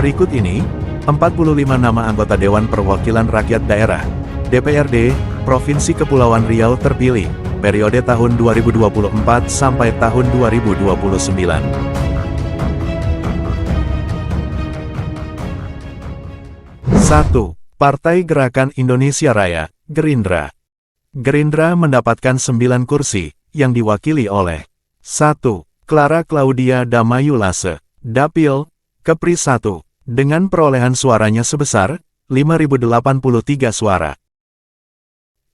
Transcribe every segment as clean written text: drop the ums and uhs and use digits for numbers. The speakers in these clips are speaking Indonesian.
Berikut ini, 45 nama anggota Dewan Perwakilan Rakyat Daerah, DPRD, Provinsi Kepulauan Riau terpilih, periode tahun 2024 sampai tahun 2029. 1. Partai Gerakan Indonesia Raya, Gerindra. Gerindra mendapatkan 9 kursi, yang diwakili oleh 1. Clara Claudia Damayulase, Dapil, Kepri 1, dengan perolehan suaranya sebesar 5.083 suara.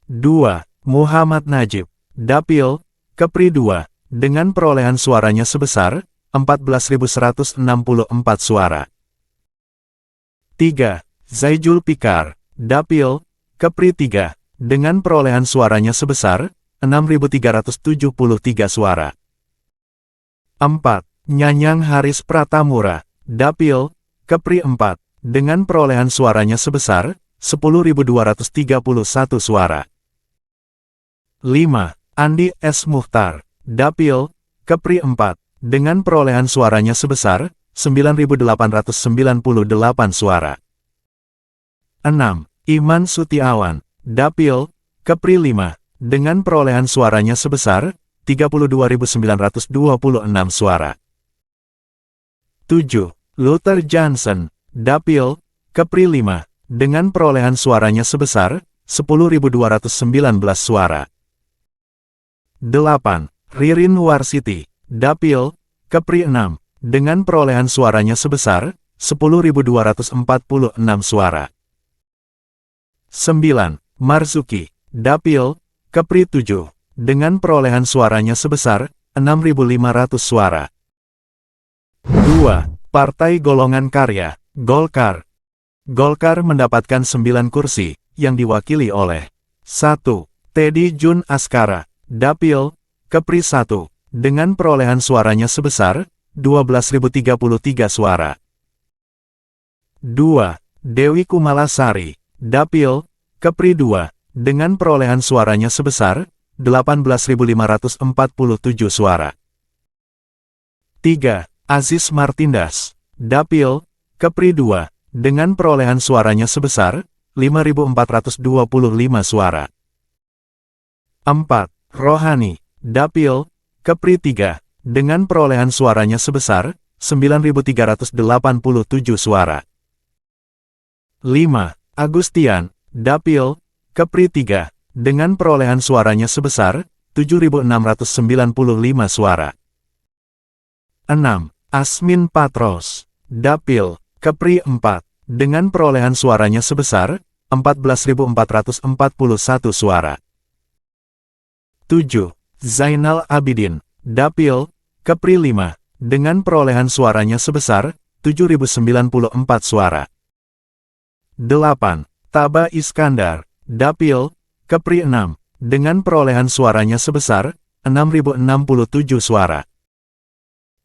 2. Muhammad Najib, Dapil, Kepri 2, dengan perolehan suaranya sebesar 14.164 suara. 3. Zaijul Pikar, Dapil, Kepri 3, dengan perolehan suaranya sebesar 6.373 suara. 4. Nyanyang Haris Pratamura, Dapil, Kepri 4, dengan perolehan suaranya sebesar 10.231 suara. 5. Andi S. Muhtar, Dapil, Kepri 4, dengan perolehan suaranya sebesar 9.898 suara. 6. Iman Sutiawan, Dapil, Kepri 5, dengan perolehan suaranya sebesar 32.926 suara. 7. Luther Johnson, Dapil, Kepri 5, dengan perolehan suaranya sebesar 10.219 suara. 8. Ririn Warsiti, Dapil, Kepri 6, dengan perolehan suaranya sebesar 10.246 suara. 9. Marzuki, Dapil, Kepri 7, dengan perolehan suaranya sebesar 6.500 suara. 2. Partai Golongan Karya, Golkar. Golkar mendapatkan 9 kursi, yang diwakili oleh 1. Teddy Jun Askara, Dapil, Kepri 1, dengan perolehan suaranya sebesar 12.033 suara. 2. Dewi Kumalasari, Dapil, Kepri 2, dengan perolehan suaranya sebesar 18.547 suara. 3. Aziz Martindas, Dapil, Kepri 2, dengan perolehan suaranya sebesar 5.425 suara. 4. Rohani, Dapil, Kepri 3, dengan perolehan suaranya sebesar 9.387 suara. 5. Agustian, Dapil, Kepri 3, dengan perolehan suaranya sebesar 7.695 suara. 6. Asmin Patros, Dapil, Kepri 4, dengan perolehan suaranya sebesar 14.441 suara. 7. Zainal Abidin, Dapil, Kepri 5, dengan perolehan suaranya sebesar 7.094 suara. 8. Taba Iskandar, Dapil, Kepri 6, dengan perolehan suaranya sebesar 6.067 suara.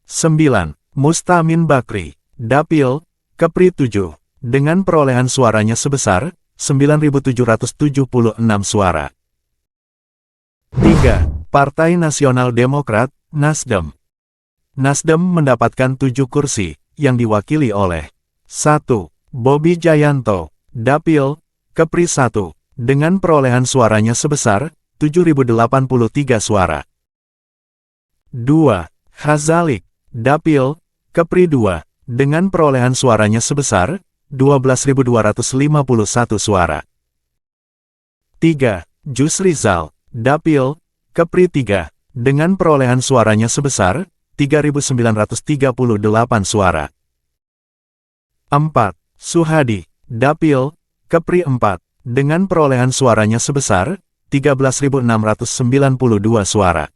9. Mustamin Bakri, Dapil, Kepri 7, dengan perolehan suaranya sebesar 9.776 suara. 3. Partai Nasional Demokrat, Nasdem. Nasdem mendapatkan 7 kursi, yang diwakili oleh 1. Bobi Jayanto, Dapil, Kepri 1, dengan perolehan suaranya sebesar 7.083 suara. 2. Khazalik, Dapil, Kepri 2, dengan perolehan suaranya sebesar 12.251 suara. 3. Jusrizal, Dapil, Kepri 3, dengan perolehan suaranya sebesar 3.938 suara. 4. Suhadi, Dapil, Kepri 4, dengan perolehan suaranya sebesar 13.692 suara.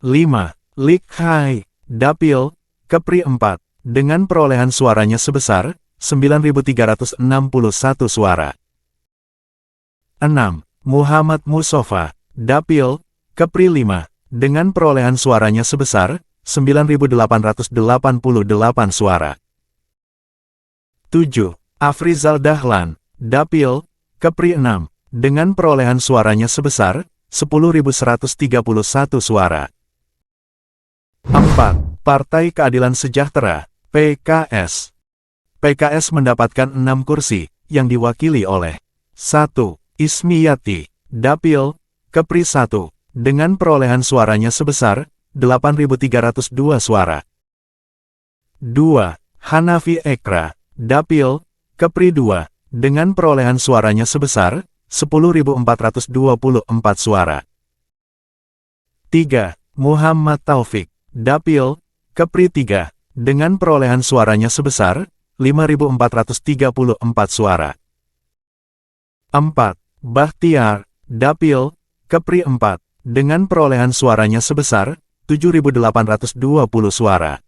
5. Lik Hai, Dapil, Kepri 4, dengan perolehan suaranya sebesar 9.361 suara. 6. Muhammad Musofa, Dapil, Kepri 5, dengan perolehan suaranya sebesar 9.888 suara. 7. Afrizal Dahlan, Dapil, Kepri 6, dengan perolehan suaranya sebesar 10.131 suara. 4. Partai Keadilan Sejahtera, PKS, PKS mendapatkan 6 kursi, yang diwakili oleh 1. Ismiyati, Dapil, Kepri 1, dengan perolehan suaranya sebesar 8.302 suara. 2. Hanafi Ekra, Dapil, Kepri 2, dengan perolehan suaranya sebesar 10.424 suara. 3. Muhammad Taufik, Dapil, Kepri 3, dengan perolehan suaranya sebesar 5.434 suara. 4. Bahtiar, Dapil, Kepri 4, dengan perolehan suaranya sebesar 7.820 suara.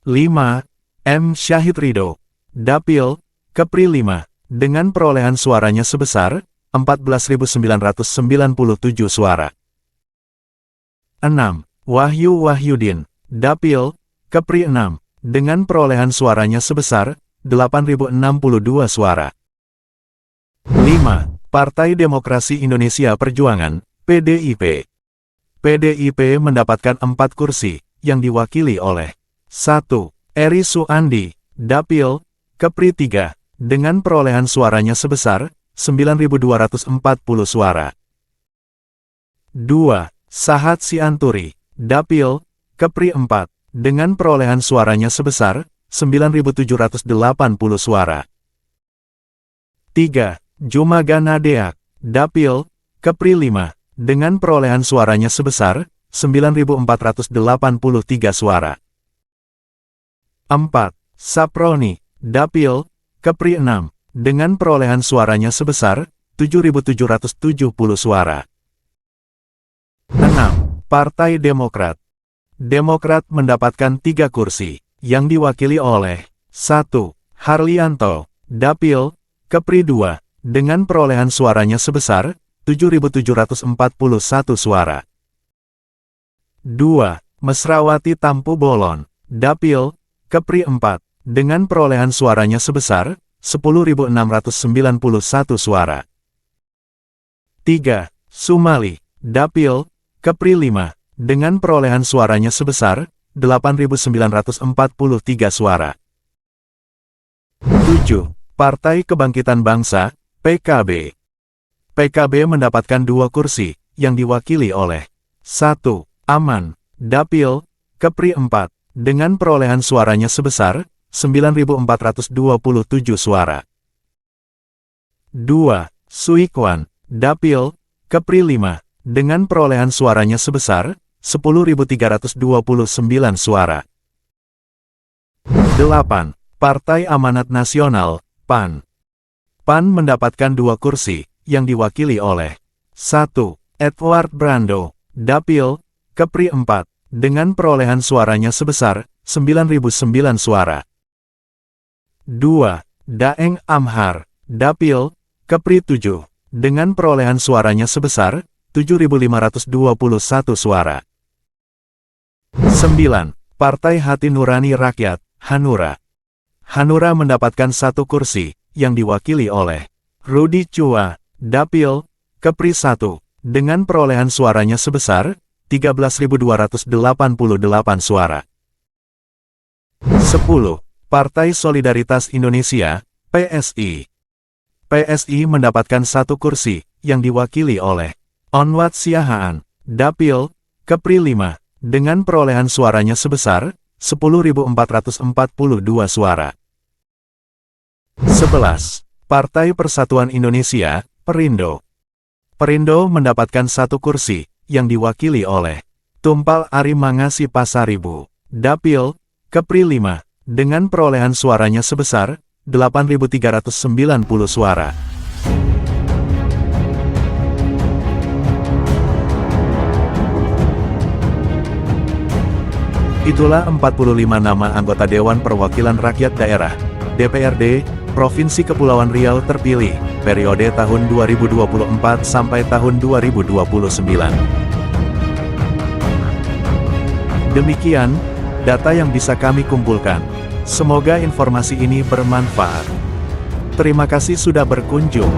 5. M. Syahid Ridho, Dapil, Kepri 5, dengan perolehan suaranya sebesar 14.997 suara. 6. Wahyu Wahyudin, Dapil, Kepri 6, dengan perolehan suaranya sebesar 8.062 suara. 5. Partai Demokrasi Indonesia Perjuangan, PDIP. PDIP mendapatkan 4 kursi, yang diwakili oleh 1. Eri Suandi, Dapil, Kepri 3, dengan perolehan suaranya sebesar 9.240 suara. 2. Sahat Sianturi, Dapil, Kepri 4, dengan perolehan suaranya sebesar 9.780 suara. 3. Jumaga Nadeak, Dapil, Kepri 5, dengan perolehan suaranya sebesar 9.483 suara. 4. Saproni, Dapil, Kepri 6, dengan perolehan suaranya sebesar 7.770 suara. 6. Partai Demokrat. Demokrat mendapatkan 3 kursi, yang diwakili oleh 1. Harlianto, Dapil, Kepri 2, dengan perolehan suaranya sebesar 7.741 suara. 2. Mesrawati Tampu Bolon, Dapil, Kepri 4, dengan perolehan suaranya sebesar 10.691 suara. 3. Sumali, Dapil, Kepri 5, dengan perolehan suaranya sebesar 8.943 suara. 7. Partai Kebangkitan Bangsa, PKB. PKB mendapatkan 2 kursi, yang diwakili oleh 1. Aman, Dapil, Kepri 4, dengan perolehan suaranya sebesar 9.427 suara. 2. Suikwan, Dapil, Kepri 5, dengan perolehan suaranya sebesar 10.329 suara. 8. Partai Amanat Nasional, PAN. PAN mendapatkan 2 kursi, yang diwakili oleh 1. Edward Brando, Dapil, Kepri 4, dengan perolehan suaranya sebesar 9.009 suara. 2. Daeng Amhar, Dapil, Kepri 7, dengan perolehan suaranya sebesar 7.521 suara. 9. Partai Hati Nurani Rakyat, Hanura. Hanura mendapatkan 1 kursi, yang diwakili oleh Rudi Chua, Dapil, Kepri 1, dengan perolehan suaranya sebesar 13.288 suara. 10. Partai Solidaritas Indonesia, PSI. PSI mendapatkan 1 kursi, yang diwakili oleh Onwat Siahaan, Dapil, Kepri 5, dengan perolehan suaranya sebesar 10.442 suara. 11. Partai Persatuan Indonesia, Perindo. Perindo mendapatkan 1 kursi, yang diwakili oleh Tumpal Ari Mangasi Pasaribu, Dapil, Kepri 5, dengan perolehan suaranya sebesar 8.390 suara. Itulah 45 nama anggota Dewan Perwakilan Rakyat Daerah, DPRD, Provinsi Kepulauan Riau terpilih, periode tahun 2024 sampai tahun 2029. Demikian, data yang bisa kami kumpulkan. Semoga informasi ini bermanfaat. Terima kasih sudah berkunjung.